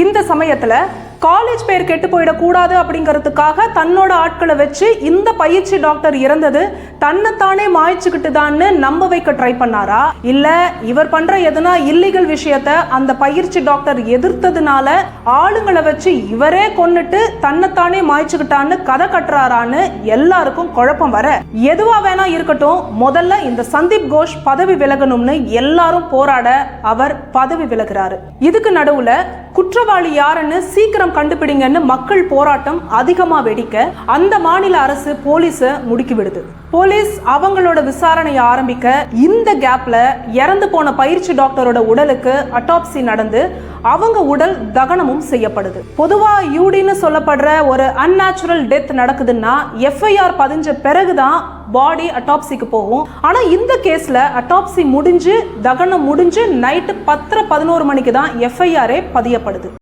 இந்த சமயத்துல காலேஜ் பேர் கெட்டு போயிடக்கூடாது அப்படிங்கிறதுக்காக தன்னோட ஆட்களை வச்சு இந்த பயிற்சி டாக்டர் இறந்தது தன்னைத்தானே மாய்ச்சிக்கிட்டுதான்னு நம்ப வைக்க ட்ரை பண்ணாரா, இல்ல இவர் பண்ற எதுனா இல்லீகல் விஷயத்த அந்த பயிற்சி டாக்டர் எதிர்த்ததுனால ஆளுங்களை வச்சு இவரே கொன்னுட்டு தன்னைத்தானே மாய்ச்சிக்கிட்டான்னு கதை கட்டுறாரான்னு எல்லாருக்கும் குழப்பம் வர, எதுவா வேணா இருக்கட்டும், முதல்ல இந்த சந்தீப் கோஷ் பதவி விலகணும்னு எல்லாரும் போராட அவர் பதவி விலகிறாரு. இதுக்கு நடுவுல குற்றவாளி யாருன்னு சீக்கிரம் கண்டுபிடிங்கன்னு மக்கள் போராட்டம் அதிகமா வெடிக்க அந்த மாநில அரசு போலீஸ முடுக்கி விடுது. போலீஸ் அவங்களோட விசாரணையை ஆரம்பிக்க இந்த கேப்ல இறந்து போன பயிற்சி டாக்டரோட உடலுக்கு அட்டாப்சி நடந்து அவங்க உடல் தகனமும் செய்யப்படுது. பொதுவா யூடின்னு சொல்லப்படுற ஒரு அன்நேச்சுரல் டெத் நடக்குதுன்னா எஃப்ஐஆர் பதிஞ்ச பிறகுதான் பாடி அட்டாப்சிக்கு போகும். ஆனா இந்த கேஸ்ல அட்டாப்சி முடிஞ்சு தகனம் முடிஞ்சு நைட்டு 10:11 மணிக்கு தான் எஃப்ஐஆரே பதியப்படுது.